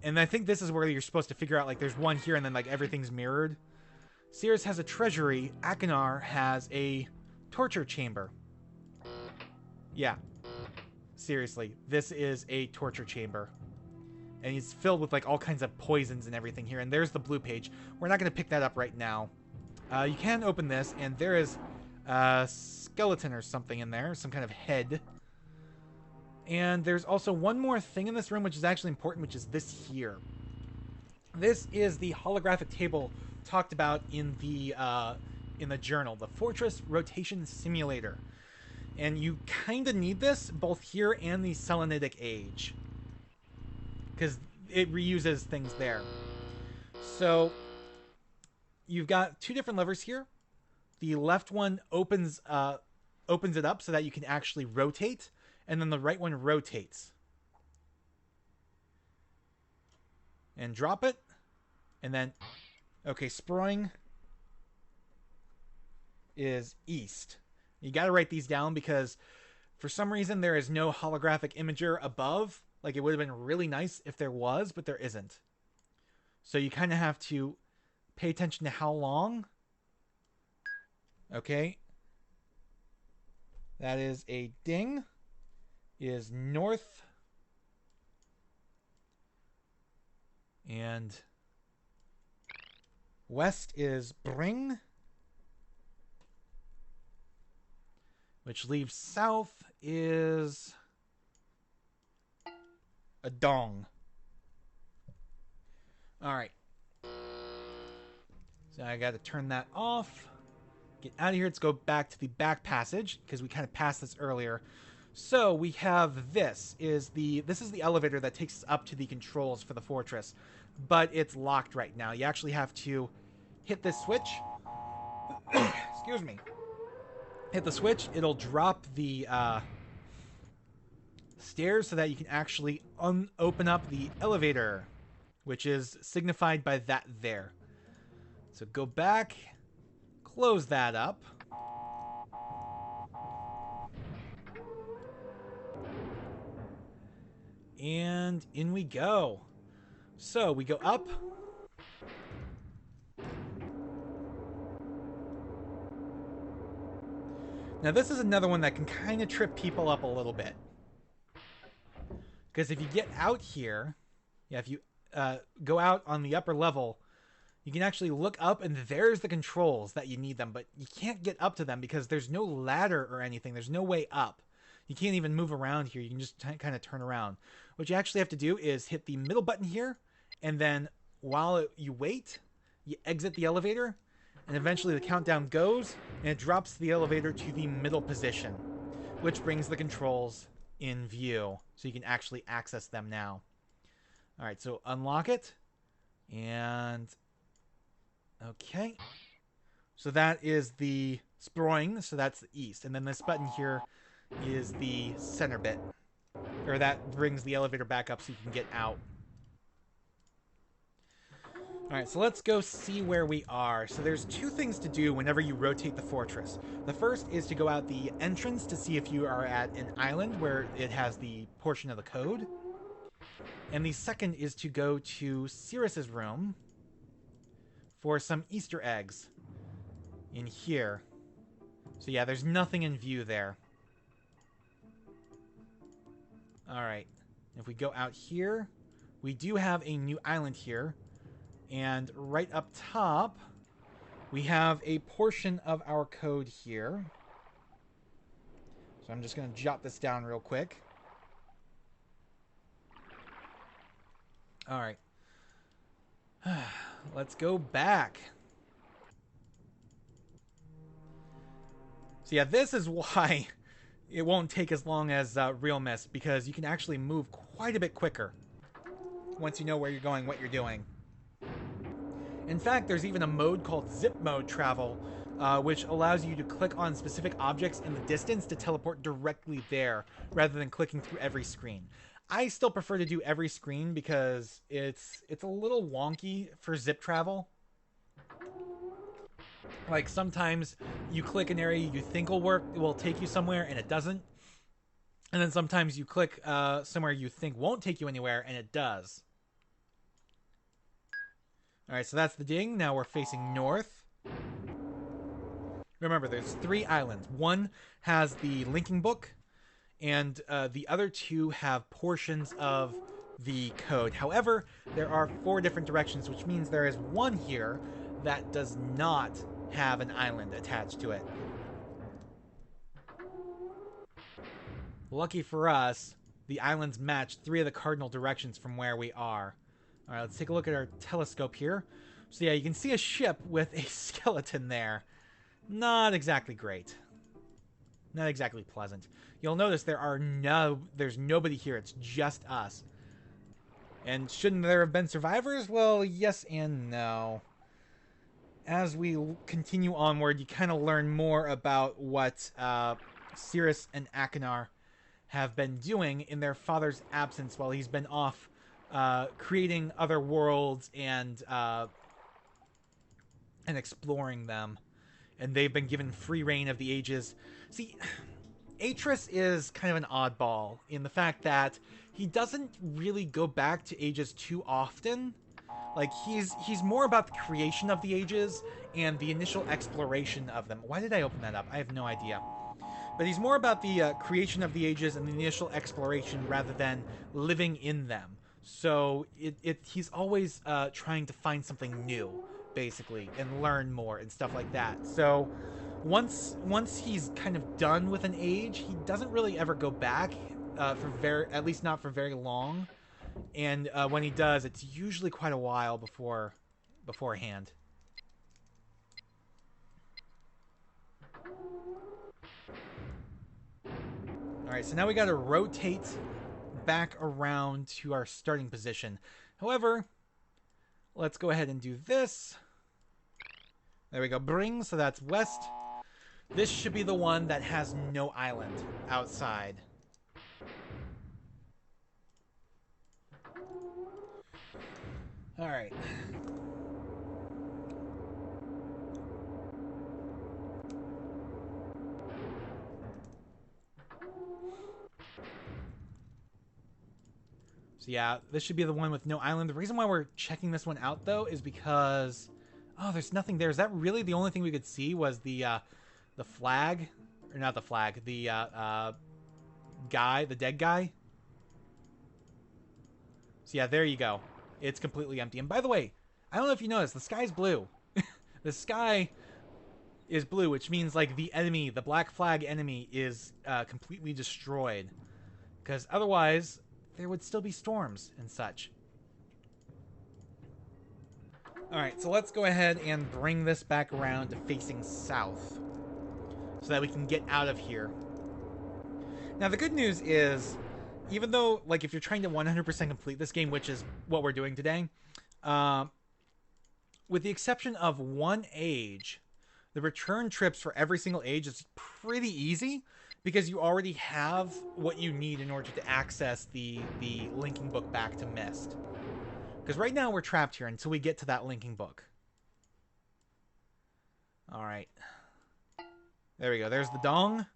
And I think this is where you're supposed to figure out, like, there's one here and then, like, everything's mirrored. Cirrus has a treasury. Akinar has a torture chamber. Yeah. Seriously. This is a torture chamber. And it's filled with, like, all kinds of poisons and everything here. And there's the blue page. We're not going to pick that up right now. You can open this, and there is a skeleton or something in there. Some kind of head. And there's also one more thing in this room, which is actually important, which is this here. This is the holographic table talked about in the journal, the Fortress Rotation Simulator. And you kind of need this both here and the Selenitic Age, because it reuses things there. So you've got two different levers here. The left one opens it up so that you can actually rotate, and then the right one rotates. And drop it, and then, okay, sproing is east. You got to write these down because for some reason there is no holographic imager above. Like, it would have been really nice if there was, but there isn't. So you kind of have to pay attention to how long. Okay. That is a ding. Is north. And west is bring. Which leaves south is a dong. Alright. So I got to turn that off. Get out of here. Let's go back to the back passage, because we kind of passed this earlier. So we have this is the elevator that takes us up to the controls for the fortress. But it's locked right now. You actually have to hit this switch. Excuse me. Hit the switch, it'll drop the stairs so that you can actually open up the elevator, which is signified by that there. So go back, close that up. And in we go. So we go up. Now this is another one that can kind of trip people up a little bit. Because if you get out here, yeah, if you go out on the upper level, you can actually look up and there's the controls that you need them, but you can't get up to them because there's no ladder or anything. There's no way up. You can't even move around here. You can just kind of turn around. What you actually have to do is hit the middle button here, and then while you wait, you exit the elevator, and eventually the countdown goes, and it drops the elevator to the middle position, which brings the controls in view, so you can actually access them now. All right, so unlock it, and okay. So that is the sproing, so that's the east, and then this button here is the center bit, or that brings the elevator back up so you can get out. Alright, so let's go see where we are. So there's two things to do whenever you rotate the fortress. The first is to go out the entrance to see if you are at an island where it has the portion of the code. And the second is to go to Cirrus's room for some Easter eggs in here. So yeah, there's nothing in view there. Alright, if we go out here, we do have a new island here. And right up top, we have a portion of our code here. So I'm just going to jot this down real quick. All right. Let's go back. So yeah, this is why it won't take as long as Real MYST, because you can actually move quite a bit quicker once you know where you're going, what you're doing. In fact, there's even a mode called Zip Mode Travel, which allows you to click on specific objects in the distance to teleport directly there, rather than clicking through every screen. I still prefer to do every screen because it's a little wonky for zip travel. Like, sometimes you click an area you think will work, it will take you somewhere, and it doesn't. And then sometimes you click somewhere you think won't take you anywhere, and it does. Alright, so that's the ding. Now we're facing north. Remember, there's 3 islands. One has the linking book, and the other 2 have portions of the code. However, there are 4 different directions, which means there is one here that does not have an island attached to it. Lucky for us, the islands match 3 of the cardinal directions from where we are. Alright, let's take a look at our telescope here. So yeah, you can see a ship with a skeleton there. Not exactly great. Not exactly pleasant. You'll notice there's nobody here. It's just us. And shouldn't there have been survivors? Well, yes and no. As we continue onward, you kind of learn more about what Cirrus and Akinar have been doing in their father's absence while he's been off creating other worlds and exploring them. And they've been given free reign of the ages. See, Atris is kind of an oddball in the fact that he doesn't really go back to ages too often. Like, he's more about the creation of the ages and the initial exploration of them. Why did I open that up? I have no idea. But he's more about the creation of the ages and the initial exploration rather than living in them. So he's always trying to find something new, basically, and learn more and stuff like that. So once he's kind of done with an age, he doesn't really ever go back at least not for very long. And when he does, it's usually quite a while beforehand. Alright, so now we gotta rotate back around to our starting position. However, let's go ahead and do this. There we go, bring, so that's west. This should be the one that has no island outside. Alright. So yeah, this should be the one with no island. The reason why we're checking this one out, though, is because... Oh, there's nothing there. Is that really the only thing we could see was the flag? Or not the flag, the guy, the dead guy? So yeah, there you go. It's completely empty. And by the way, I don't know if you noticed, the sky's blue. The sky is blue, which means, like, the enemy, the black flag enemy, is completely destroyed. Because otherwise, there would still be storms and such. Alright, so let's go ahead and bring this back around to facing south. So that we can get out of here. Now, the good news is, even though, like, if you're trying to 100% complete this game, which is what we're doing today, with the exception of one age, the return trips for every single age is pretty easy, because you already have what you need in order to access the linking book back to MYST. Because right now we're trapped here until we get to that linking book. Alright. There we go. There's the dong.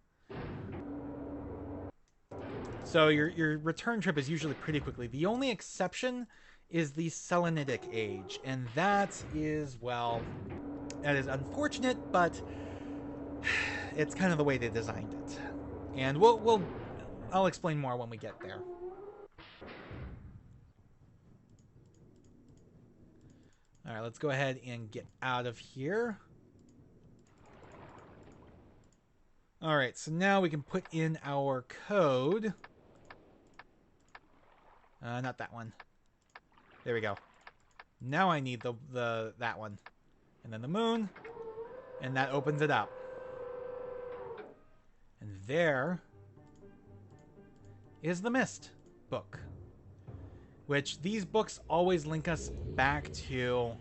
So your return trip is usually pretty quickly. The only exception is the Selenitic age. And that is, well, that is unfortunate, but it's kind of the way they designed it. And I'll explain more when we get there. Alright, let's go ahead and get out of here. Alright, so now we can put in our code. Not that one. There we go. Now I need that one. And then the moon. And that opens it up. And there is the MYST book. Which these books always link us back to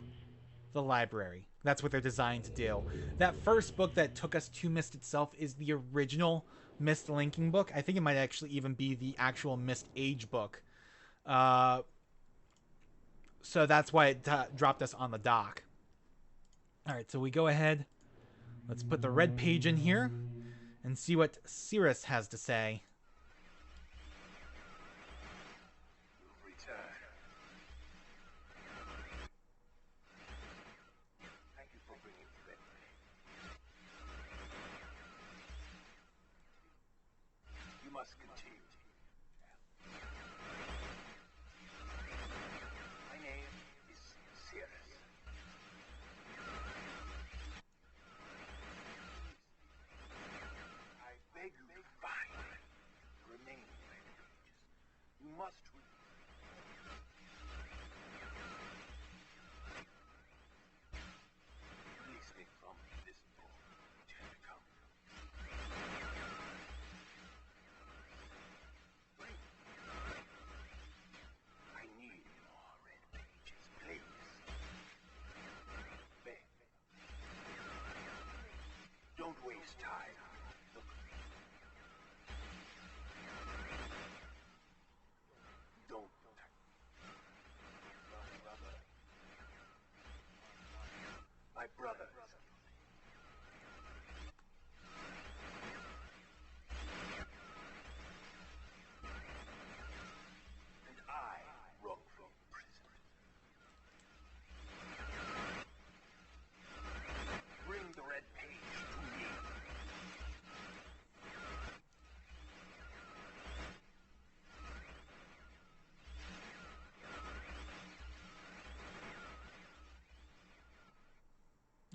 the library. That's what they're designed to do. That first book that took us to MYST itself is the original MYST linking book. I think it might actually even be the actual MYST age book. So that's why it dropped us on the dock. Alright, so we go ahead. Let's put the red page in here and see what Cirrus has to say. this time. Look. Don't. My brother. And I wrongfully imprisoned. Bring the red page to me.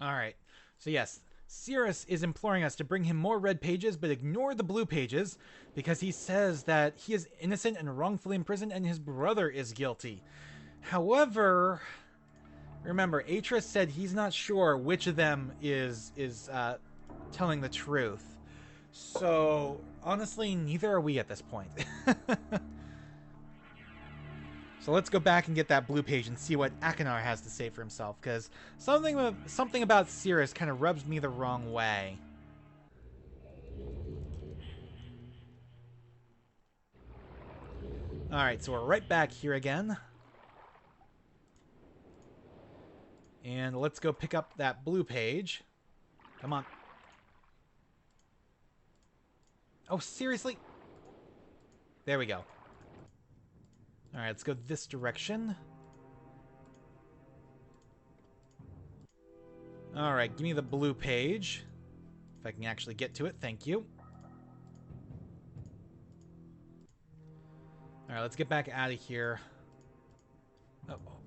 All right. So yes, Cirrus is imploring us to bring him more red pages, but ignore the blue pages because he says that he is innocent and wrongfully imprisoned and his brother is guilty. However, remember, Atris said he's not sure which of them is telling the truth. So, honestly, neither are we at this point. So let's go back and get that blue page and see what Akinar has to say for himself, because something about Cirrus kind of rubs me the wrong way. Alright, so we're right back here again. And let's go pick up that blue page. Come on. Oh, seriously? There we go. Alright, let's go this direction. Alright, give me the blue page. If I can actually get to it, thank you. Alright, let's get back out of here. Uh-oh.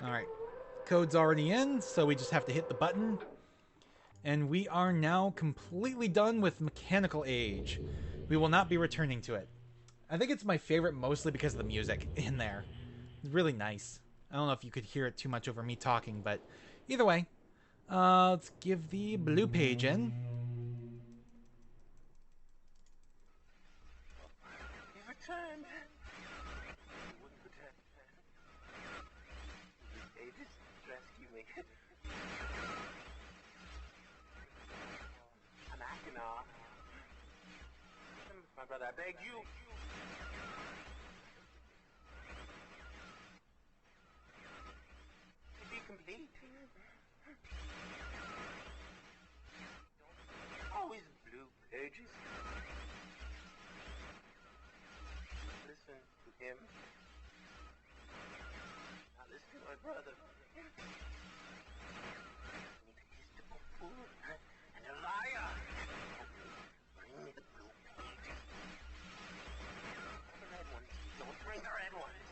Alright, code's already in, so we just have to hit the button. And we are now completely done with Mechanical Age. We will not be returning to it. I think it's my favorite mostly because of the music in there. It's really nice. I don't know if you could hear it too much over me talking, but either way. Let's give the blue page in. You've returned. You wouldn't pretend. These pages rescue me. I'm Akinar. My brother, I beg you. To be complete. Always blue pages. Listen to him. Now listen to my brother. He's a fool and a liar. Bring me the blue pages. The red ones. Don't bring the red ones.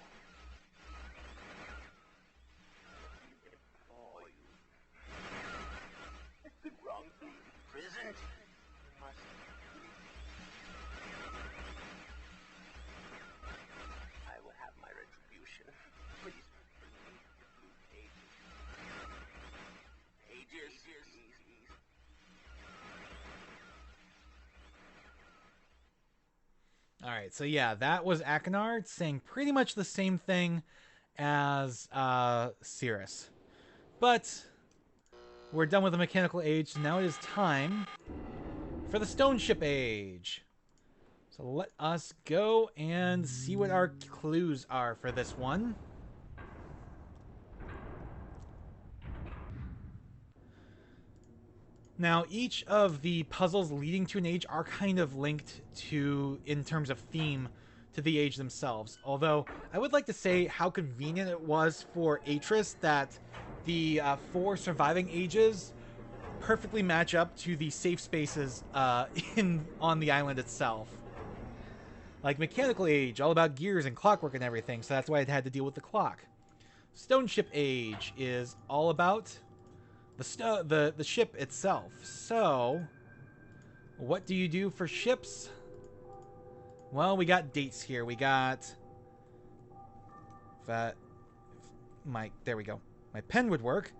You implore you. I've been wrongfully imprisoned. You must leave. I will have my retribution. Please bring me the blue pages. Pages, please. Alright, so yeah, that was Akinar saying pretty much the same thing as Cirrus. But we're done with the Mechanical Age, so now it is time for the Stoneship Age. So let us go and see what our clues are for this one. Now, each of the puzzles leading to an age are kind of linked to, in terms of theme, to the age themselves. Although, I would like to say how convenient it was for Atris that the 4 surviving ages perfectly match up to the safe spaces on the island itself. Like Mechanical Age, all about gears and clockwork and everything, so that's why it had to deal with the clock. Stoneship Age is all about the ship itself. So, what do you do for ships? Well, we got dates here. We got that. There we go. My pen would work.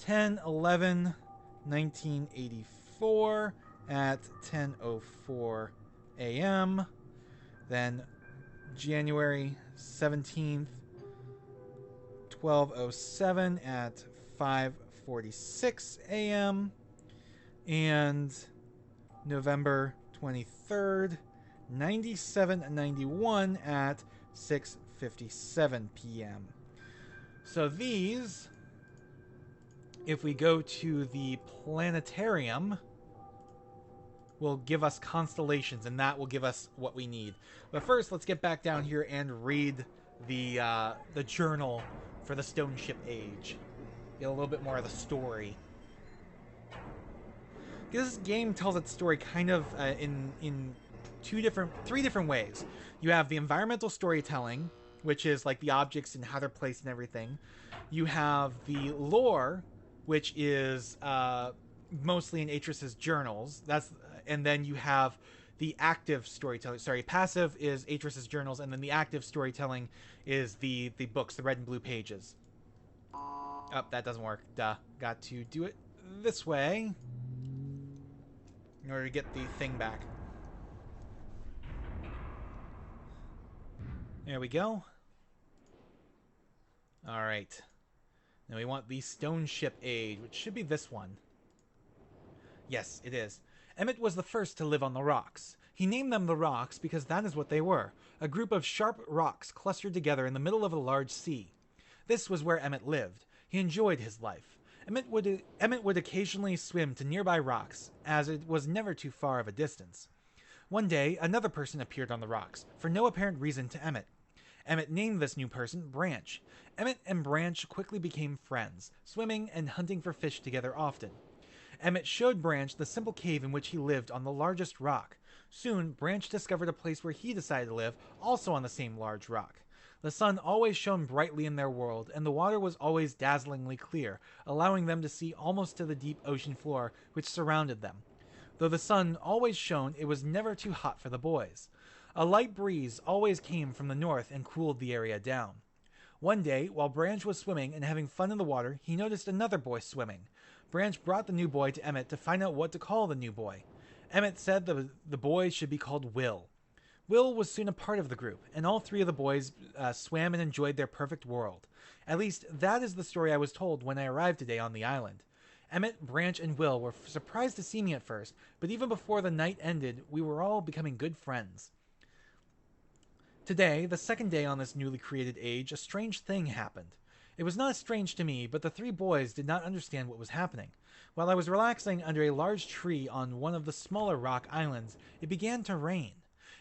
10/11/1984 at 10:04 a.m. Then January 17th, 12:07 at 5:46 a.m. and November 23rd, 9791 at 6:57 p.m. So these, if we go to the planetarium, will give us constellations, and that will give us what we need. But first, let's get back down here and read the journal for the Stoneship Age. Get a little bit more of the story. This game tells its story kind of in three different ways. You have the environmental storytelling, which is like the objects and how they're placed and everything. You have the lore, which is mostly in Atrus's journals. And then you have the active storytelling. Sorry, passive is Atrus's journals, and then the active storytelling is the books, the red and blue pages. Oh, that doesn't work. Duh. Got to do it this way in order to get the thing back. There we go. Alright. Now we want the Stoneship Age, which should be this one. Yes, it is. Emmett was the first to live on the rocks. He named them the rocks because that is what they were, a group of sharp rocks clustered together in the middle of a large sea. This was where Emmett lived. He enjoyed his life. Emmett would occasionally swim to nearby rocks, as it was never too far of a distance. One day, another person appeared on the rocks, for no apparent reason to Emmett. Emmett named this new person Branch. Emmett and Branch quickly became friends, swimming and hunting for fish together often. Emmett showed Branch the simple cave in which he lived on the largest rock. Soon, Branch discovered a place where he decided to live, also on the same large rock. The sun always shone brightly in their world, and the water was always dazzlingly clear, allowing them to see almost to the deep ocean floor which surrounded them. Though the sun always shone, it was never too hot for the boys. A light breeze always came from the north and cooled the area down. One day, while Branch was swimming and having fun in the water, he noticed another boy swimming. Branch brought the new boy to Emmett to find out what to call the new boy. Emmett said the boy should be called Will. Will was soon a part of the group, and all three of the boys swam and enjoyed their perfect world. At least, that is the story I was told when I arrived today on the island. Emmett, Branch, and Will were surprised to see me at first, but even before the night ended, we were all becoming good friends. Today, the second day on this newly created age, a strange thing happened. It was not strange to me, but the three boys did not understand what was happening. While I was relaxing under a large tree on one of the smaller rock islands, it began to rain.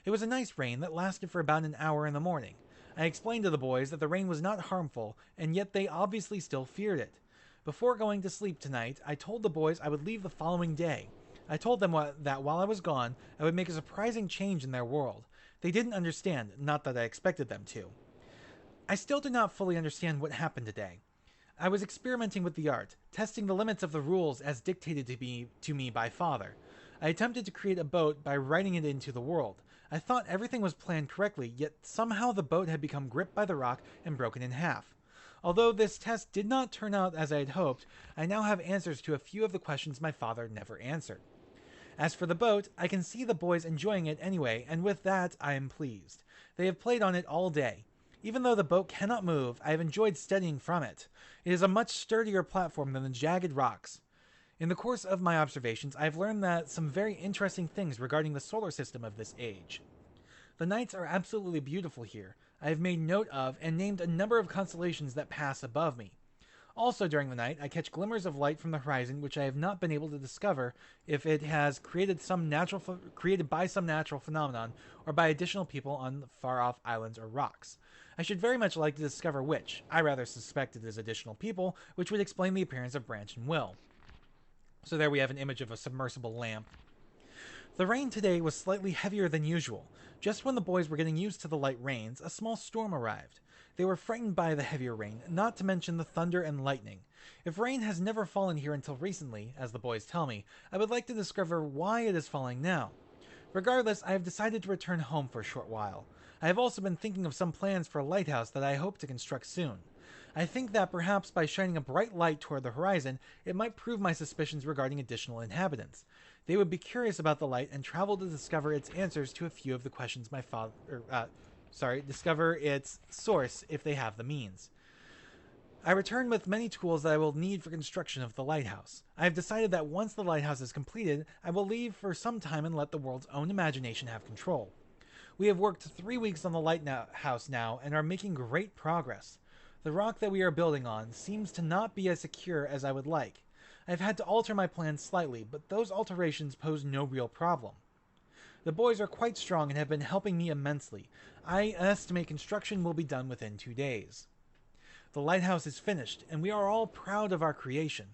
It was a nice rain that lasted for about an hour in the morning. I explained to the boys that the rain was not harmful, and yet they obviously still feared it. Before going to sleep tonight, I told the boys I would leave the following day. I told them that while I was gone, I would make a surprising change in their world. They didn't understand, not that I expected them to. I still do not fully understand what happened today. I was experimenting with the art, testing the limits of the rules as dictated to me by Father. I attempted to create a boat by writing it into the world. I thought everything was planned correctly, yet somehow the boat had become gripped by the rock and broken in half. Although this test did not turn out as I had hoped, I now have answers to a few of the questions my father never answered. As for the boat, I can see the boys enjoying it anyway, and with that, I am pleased. They have played on it all day. Even though the boat cannot move, I have enjoyed studying from it. It is a much sturdier platform than the jagged rocks. In the course of my observations, I have learned some very interesting things regarding the solar system of this age. The nights are absolutely beautiful here. I have made note of and named a number of constellations that pass above me. Also during the night, I catch glimmers of light from the horizon which I have not been able to discover if it has created by some natural phenomenon or by additional people on far-off islands or rocks. I should very much like to discover which. I rather suspect it is additional people, which would explain the appearance of Branch and Will. So there we have an image of a submersible lamp. The rain today was slightly heavier than usual. Just when the boys were getting used to the light rains, a small storm arrived. They were frightened by the heavier rain, not to mention the thunder and lightning. If rain has never fallen here until recently, as the boys tell me, I would like to discover why it is falling now. Regardless, I have decided to return home for a short while. I have also been thinking of some plans for a lighthouse that I hope to construct soon. I think that perhaps by shining a bright light toward the horizon, it might prove my suspicions regarding additional inhabitants. They would be curious about the light and travel to discover its answers to a few of the questions discover its source if they have the means. I return with many tools that I will need for construction of the lighthouse. I have decided that once the lighthouse is completed, I will leave for some time and let the world's own imagination have control. We have worked 3 weeks on the lighthouse now and are making great progress. The rock that we are building on seems to not be as secure as I would like. I have had to alter my plans slightly, but those alterations pose no real problem. The boys are quite strong and have been helping me immensely. I estimate construction will be done within 2 days. The lighthouse is finished, and we are all proud of our creation.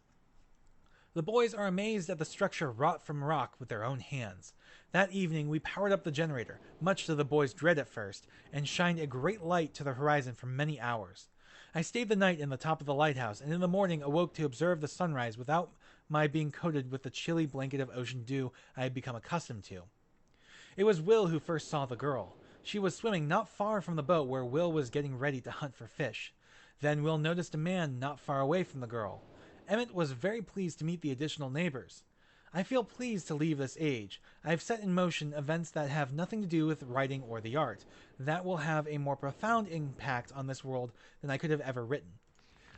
The boys are amazed at the structure wrought from rock with their own hands. That evening, we powered up the generator, much to the boys' dread at first, and shined a great light to the horizon for many hours. I stayed the night in the top of the lighthouse, and in the morning awoke to observe the sunrise without my being coated with the chilly blanket of ocean dew I had become accustomed to. It was Will who first saw the girl. She was swimming not far from the boat where Will was getting ready to hunt for fish. Then Will noticed a man not far away from the girl. Emmett was very pleased to meet the additional neighbors. I feel pleased to leave this age. I have set in motion events that have nothing to do with writing or the art, that will have a more profound impact on this world than I could have ever written.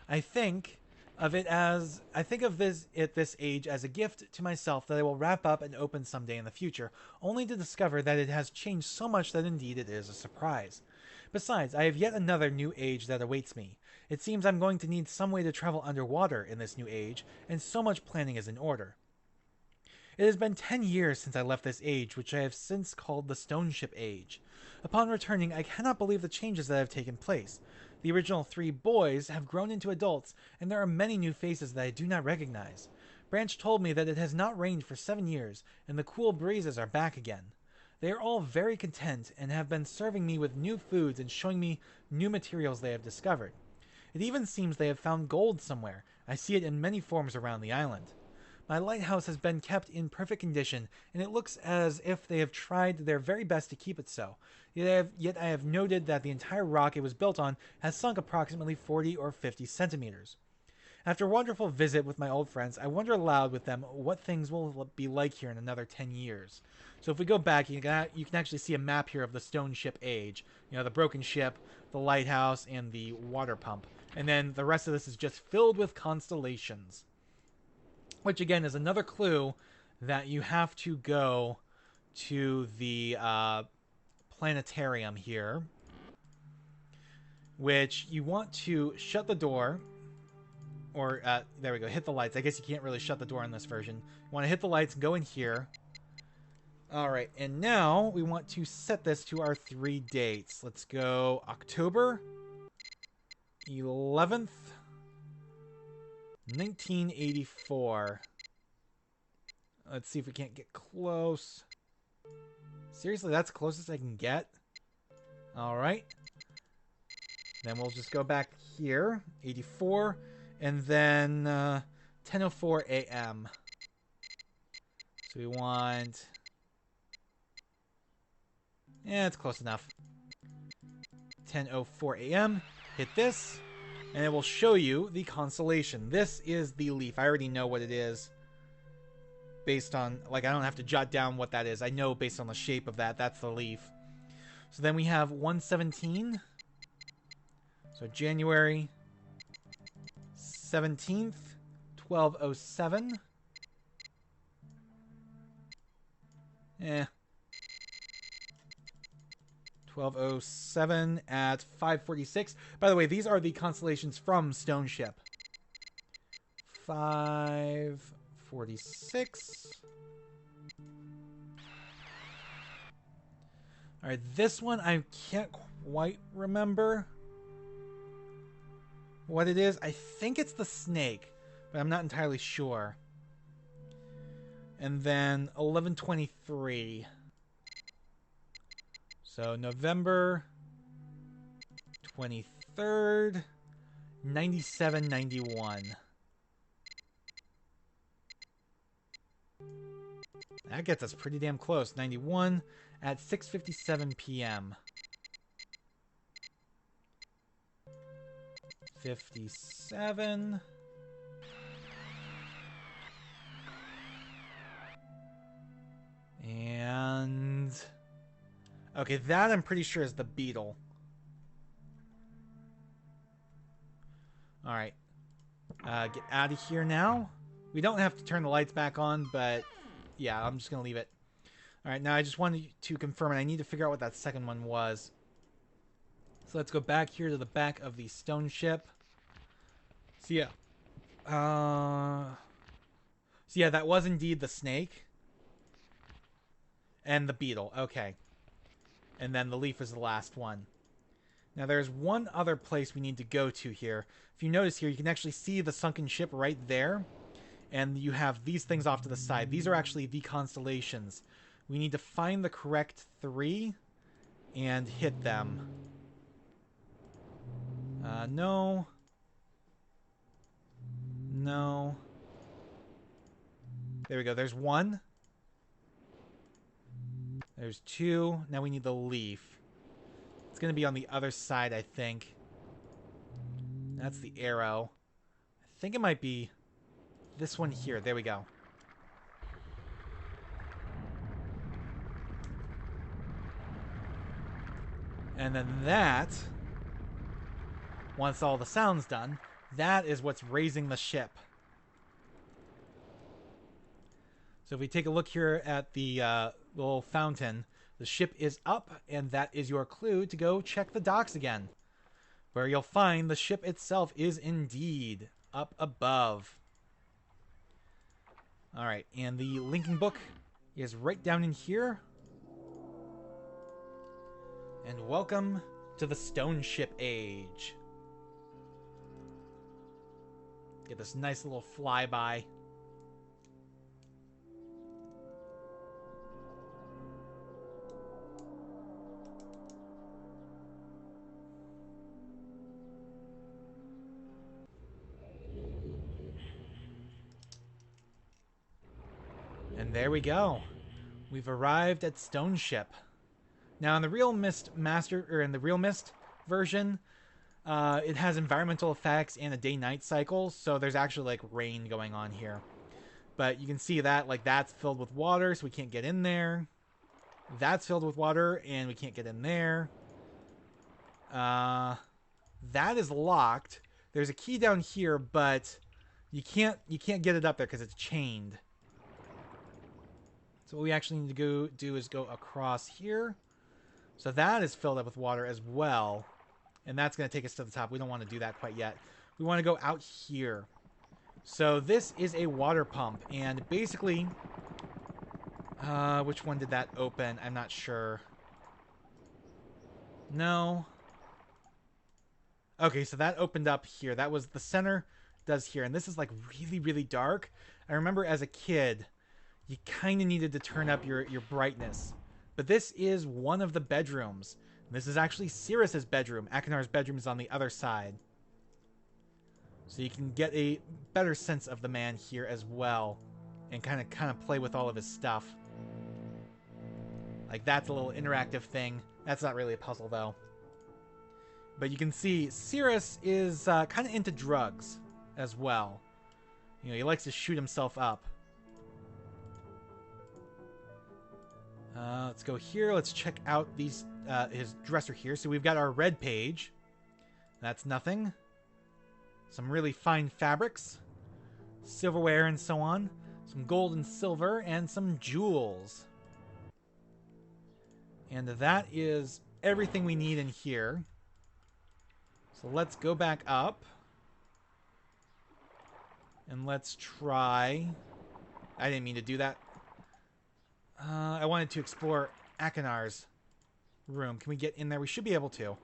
I think of this age as a gift to myself that I will wrap up and open someday in the future, only to discover that it has changed so much that indeed it is a surprise. Besides, I have yet another new age that awaits me. It seems I'm going to need some way to travel underwater in this new age, and so much planning is in order. It has been 10 years since I left this age, which I have since called the Stoneship age. Upon returning, I cannot believe the changes that have taken place. The original 3 boys have grown into adults, and there are many new faces that I do not recognize. Branch told me that it has not rained for 7 years, and the cool breezes are back again. They are all very content, and have been serving me with new foods and showing me new materials they have discovered. It even seems they have found gold somewhere. I see it in many forms around the island. My lighthouse has been kept in perfect condition, and it looks as if they have tried their very best to keep it so. Yet I have noted that the entire rock it was built on has sunk approximately 40 or 50 centimeters. After a wonderful visit with my old friends, I wonder aloud with them what things will be like here in another 10 years. So if we go back, you can actually see a map here of the Stoneship age. You know, the broken ship, the lighthouse, and the water pump. And then the rest of this is just filled with constellations. Which, again, is another clue that you have to go to the planetarium here. Which you want to shut the door. Or, there we go, hit the lights. I guess you can't really shut the door in this version. You want to hit the lights and go in here. Alright, and now we want to set this to our 3 dates. Let's go October 11th, 1984. Let's see if we can't get close. Seriously, that's the closest I can get? Alright. Then we'll just go back here, 84, and then 10:04 a.m. So we want... Yeah, it's close enough. 10:04 a.m. Hit this, and it will show you the constellation. This is the leaf. I already know what it is. Based on, like, I don't have to jot down what that is. I know based on the shape of that, that's the leaf. So then we have 117. So January 17th, 12:07. Eh. 12:07 at 5:46. By the way, these are the constellations from Stoneship. 5:46. Alright, this one I can't quite remember what it is. I think it's the snake, but I'm not entirely sure. And then 11:23. So November 23rd, 9791. That gets us pretty damn close. 91 at 6:57 p.m. 57. And... okay, that I'm pretty sure is the beetle. Alright. Get out of here now. We don't have to turn the lights back on, but yeah, I'm just going to leave it. Alright, now I just wanted to confirm, and I need to figure out what that second one was. So let's go back here to the back of the Stoneship. So yeah. So yeah, that was indeed the snake. And the beetle. Okay. And then the leaf is the last one. Now there's one other place we need to go to here. If you notice here, you can actually see the sunken ship right there. And you have these things off to the side. These are actually the constellations. We need to find the correct 3 and hit them. No. No. There we go. There's 1. There's 2. Now we need the leaf. It's going to be on the other side, I think. That's the arrow. I think it might be this one here. There we go. And then that, once all the sound's done, that is what's raising the ship. So if we take a look here at the little fountain, the ship is up, and that is your clue to go check the docks again, where you'll find the ship itself is indeed up above. Alright, and the linking book is right down in here. And welcome to the Stoneship Age. Get this nice little flyby. And there we go. We've arrived at Stoneship. Now, in the Real MYST in the Real MYST version, it has environmental effects and a day-night cycle, so there's actually like rain going on here. But you can see that like that's filled with water, so we can't get in there. That's filled with water, and we can't get in there. That is locked. There's a key down here, but you can't get it up there because it's chained. So what we actually need to go do is go across here. So that is filled up with water as well. And that's going to take us to the top. We don't want to do that quite yet. We want to go out here. So this is a water pump. And basically, which one did that open? I'm not sure. No. Okay, so that opened up here. That was the center does here. And this is like really, really dark. I remember as a kid, you kind of needed to turn up your brightness. But this is one of the bedrooms. This is actually Cirrus's bedroom. Akinar's bedroom is on the other side. So you can get a better sense of the man here as well. And kind of play with all of his stuff. Like that's a little interactive thing. That's not really a puzzle though. But you can see Cirrus is kind of into drugs as well. You know, he likes to shoot himself up. Let's go here. Let's check out these his dresser here. So we've got our red page. That's nothing. Some really fine fabrics. Silverware and so on. Some gold and silver and some jewels. And that is everything we need in here. So let's go back up. And let's try... I didn't mean to do that. I wanted to explore Akinar's room. Can we get in there? We should be able to.